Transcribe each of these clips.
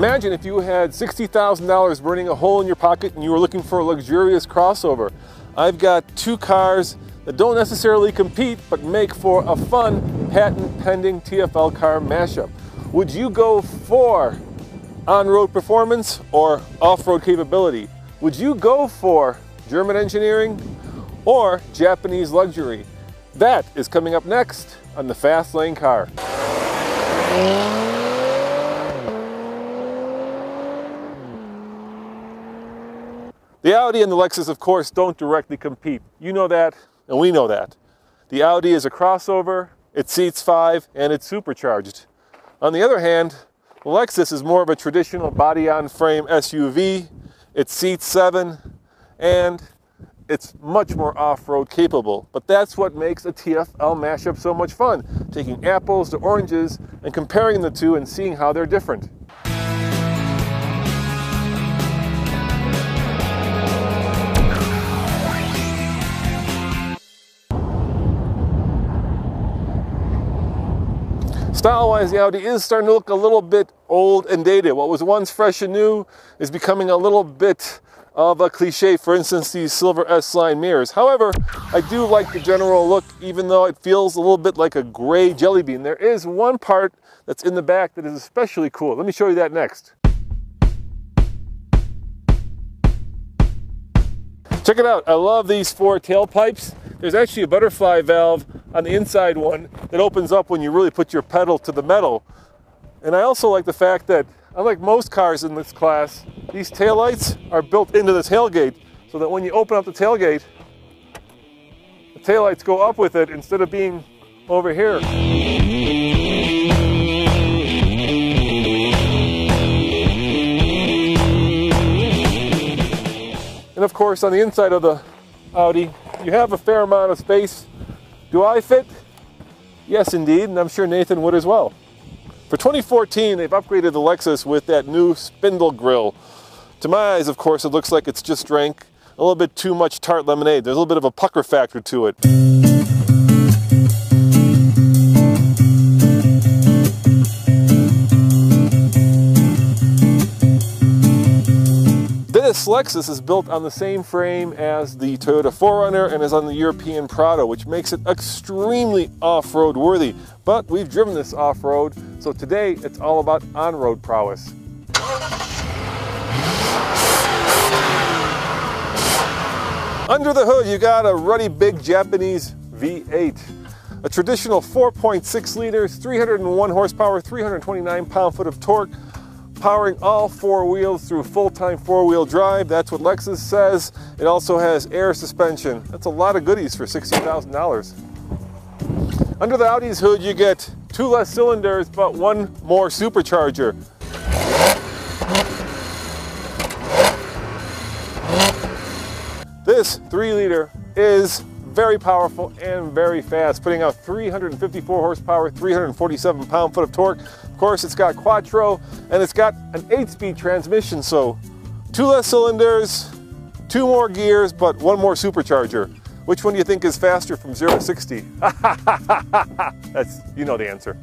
Imagine if you had $60,000 burning a hole in your pocket and you were looking for a luxurious crossover. I've got two cars that don't necessarily compete, but make for a fun, patent-pending TFL car mashup. Would you go for on-road performance or off-road capability? Would you go for German engineering or Japanese luxury? That is coming up next on the Fast Lane Car. The Audi and the Lexus, of course, don't directly compete. You know that, and we know that. The Audi is a crossover, it seats 5, and it's supercharged. On the other hand, the Lexus is more of a traditional body-on-frame SUV. It seats 7, and it's much more off-road capable. But that's what makes a TFL mashup so much fun, taking apples to oranges and comparing the two and seeing how they're different. Style-wise, the Audi is starting to look a little bit old and dated. What was once fresh and new is becoming a little bit of a cliche. For instance, these silver S-line mirrors. However, I do like the general look, even though it feels a little bit like a gray jelly bean. There is one part that's in the back that is especially cool. Let me show you that next. Check it out. I love these 4 tailpipes. There's actually a butterfly valve on the inside one that opens up when you really put your pedal to the metal. And I also like the fact that, unlike most cars in this class, these taillights are built into the tailgate, so that when you open up the tailgate, the taillights go up with it instead of being over here. And of course, on the inside of the Audi, you have a fair amount of space. Do I fit? Yes, indeed, and I'm sure Nathan would as well. For 2014, they've upgraded the Lexus with that new spindle grille. To my eyes, of course, it looks like it's just drank a little bit too much tart lemonade. There's a little bit of a pucker factor to it. This Lexus is built on the same frame as the Toyota 4Runner and is on the European Prado, which makes it extremely off-road worthy. But we've driven this off-road, so today it's all about on-road prowess. Under the hood, you got a ruddy big Japanese V8. A traditional 4.6 liters, 301 horsepower, 329 pound-foot of torque, powering all 4 wheels through full-time 4-wheel drive. That's what Lexus says. It also has air suspension. That's a lot of goodies for $60,000. Under the Audi's hood, you get 2 less cylinders, but 1 more supercharger. This 3-liter is very powerful and very fast, putting out 354 horsepower, 347 pound-foot of torque. Of course, it's got quattro, and it's got an 8-speed transmission, so 2 less cylinders, 2 more gears, but 1 more supercharger. Which one do you think is faster from 0 to 60? That's, you know the answer.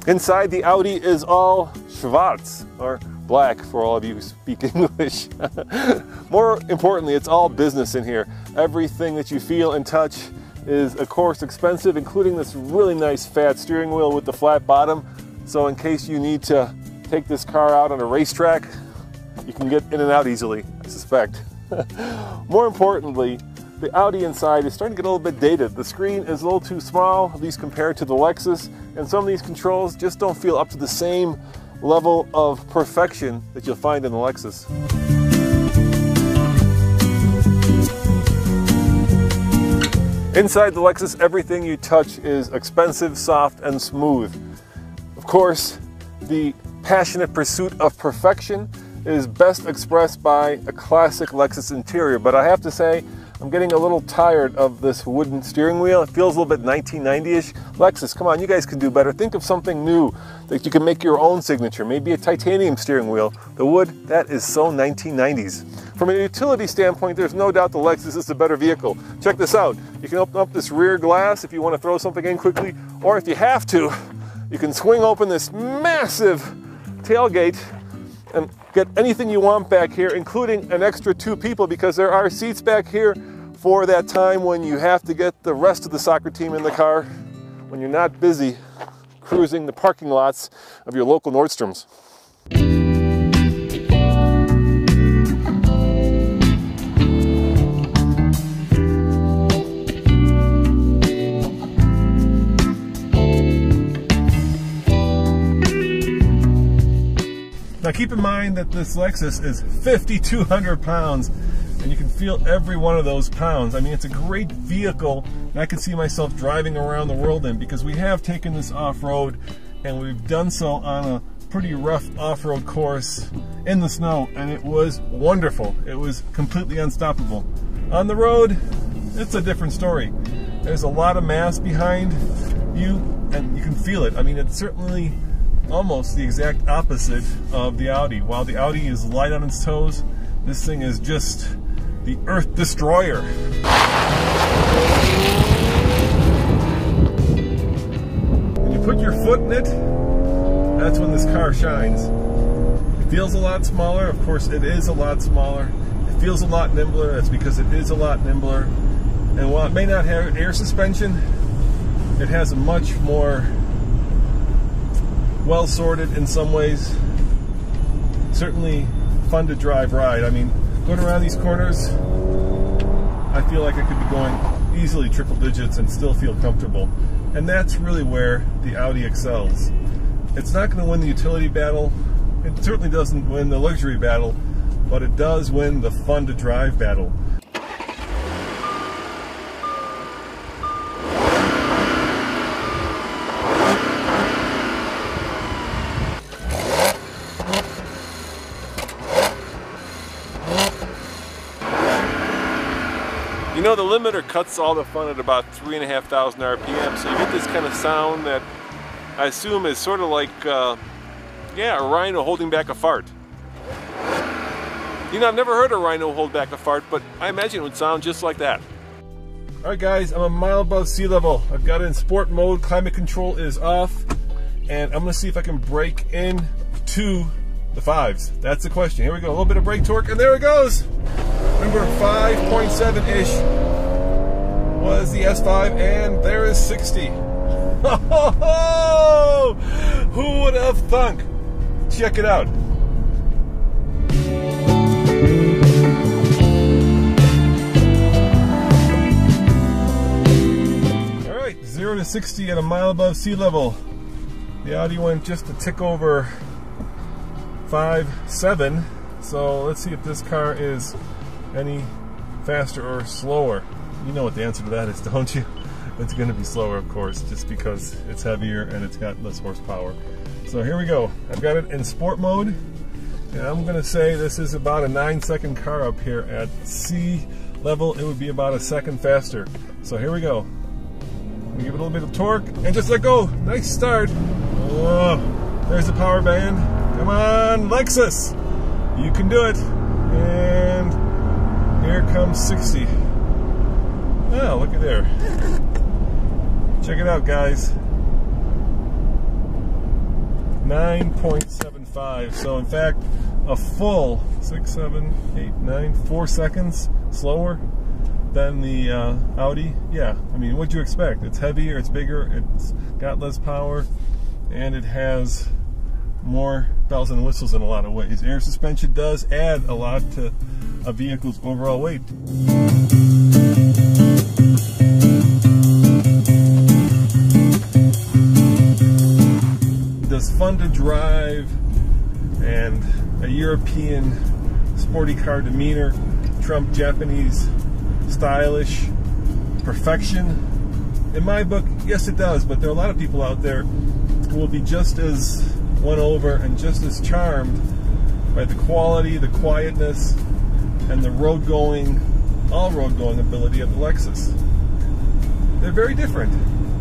Inside, the Audi is all schwarz, or black for all of you who speak English. More importantly, it's all business in here. Everything that you feel and touch is, of course, expensive, including this really nice fat steering wheel with the flat bottom. So in case you need to take this car out on a racetrack, you can get in and out easily, I suspect. More importantly, the Audi inside is starting to get a little bit dated. The screen is a little too small, at least compared to the Lexus, and some of these controls just don't feel up to the same level of perfection that you'll find in the Lexus. Inside the Lexus, everything you touch is expensive, soft, and smooth. Of course, the passionate pursuit of perfection is best expressed by a classic Lexus interior, but I have to say, I'm getting a little tired of this wooden steering wheel. It feels a little bit 1990-ish. Lexus, come on, you guys can do better. Think of something new that you can make your own signature. Maybe a titanium steering wheel. The wood, that is so 1990s. From a utility standpoint, there's no doubt the Lexus is a better vehicle. Check this out. You can open up this rear glass if you want to throw something in quickly, or if you have to, you can swing open this massive tailgate and get anything you want back here, including an extra 2 people, because there are seats back here for that time when you have to get the rest of the soccer team in the car, when you're not busy cruising the parking lots of your local Nordstroms. Now keep in mind that this Lexus is 5,200 pounds, and you can feel every one of those pounds. I mean, it's a great vehicle, and I can see myself driving around the world in, because we have taken this off-road, and we've done so on a pretty rough off-road course in the snow, and it was wonderful. It was completely unstoppable. On the road, it's a different story. There's a lot of mass behind you, and you can feel it. I mean, it's certainly almost the exact opposite of the Audi. While the Audi is light on its toes, this thing is just the earth destroyer. When you put your foot in it, that's when this car shines. It feels a lot smaller. Of course, it is a lot smaller. It feels a lot nimbler. That's because it is a lot nimbler. And while it may not have air suspension, it has a much more well sorted in some ways. Certainly fun to drive ride. I mean, going around these corners, I feel like I could be going easily triple digits and still feel comfortable. And that's really where the Audi excels. It's not going to win the utility battle. It certainly doesn't win the luxury battle, but it does win the fun to drive battle. You know, the limiter cuts all the fun at about 3,500 RPM, so you get this kind of sound that I assume is sort of like, yeah, a rhino holding back a fart. You know, I've never heard a rhino hold back a fart, but I imagine it would sound just like that. Alright guys, I'm a mile above sea level. I've got it in sport mode, climate control is off, and I'm going to see if I can break into the 5s. That's the question. Here we go, a little bit of brake torque, and there it goes! Remember, 5.7-ish was the S5, and there is 60. Oh, who would have thunk? Check it out. All right, 0 to 60 at a mile above sea level. The Audi went just a tick over 5.7. So let's see if this car is any faster or slower. You know what the answer to that is, don't you? It's going to be slower, of course, just because it's heavier and it's got less horsepower. So here we go. I've got it in sport mode, and I'm going to say this is about a 9-second car up here. At sea level, it would be about a second faster. So here we go. I'm going to give it a little bit of torque and just let go. Nice start. Oh, there's the power band. Come on, Lexus. You can do it. And here comes 60. Oh, look at there. Check it out, guys. 9.75. So in fact, a full 6, 7, 8, 9, 4 seconds slower than the Audi. Yeah, I mean, what'd you expect? It's heavier, it's bigger, it's got less power, and it has more bells and whistles in a lot of ways. Air suspension does add a lot to a vehicle's overall weight. It's fun to drive, and a European sporty car demeanor trump Japanese stylish perfection. In my book, yes it does, but there are a lot of people out there who will be just as won over and just as charmed by the quality, the quietness, and the road-going all-road going ability of the Lexus. They're very different.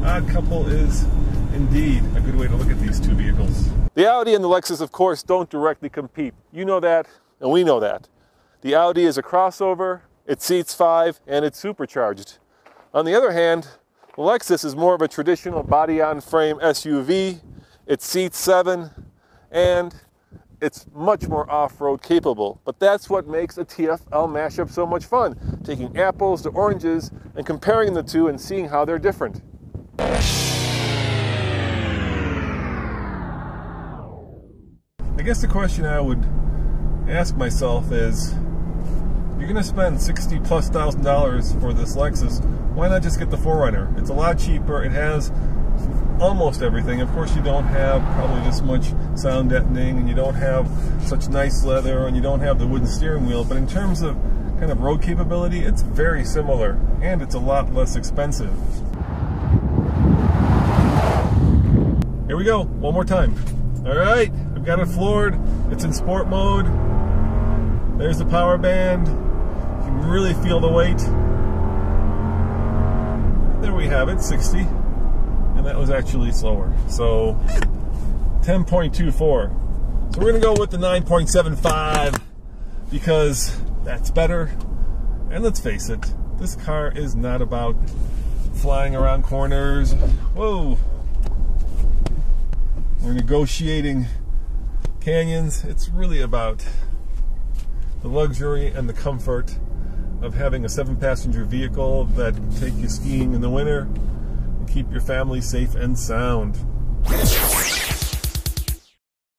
Odd couple is indeed a good way to look at these two vehicles. The Audi and the Lexus, of course, don't directly compete. You know that, and we know that. The Audi is a crossover, it seats 5, and it's supercharged. On the other hand, the Lexus is more of a traditional body-on-frame SUV. It seats 7, and it's much more off-road capable. But that's what makes a TFL mashup so much fun, taking apples to oranges and comparing the two and seeing how they're different. I guess the question I would ask myself is, you're going to spend $60,000+ for this Lexus, why not just get the 4Runner? It's a lot cheaper, it has almost everything. Of course, you don't have probably this much sound deadening, and you don't have such nice leather, and you don't have the wooden steering wheel, but in terms of kind of road capability, it's very similar, and it's a lot less expensive. Here we go, one more time. All right, I've got it floored. It's in sport mode. There's the power band. You can really feel the weight. There we have it, 60. And that was actually slower. So 10.24. So we're gonna go with the 9.75 because that's better. And let's face it, this car is not about flying around corners. Whoa. We're negotiating canyons. It's really about the luxury and the comfort of having a 7-passenger vehicle that can take you skiing in the winter and keep your family safe and sound.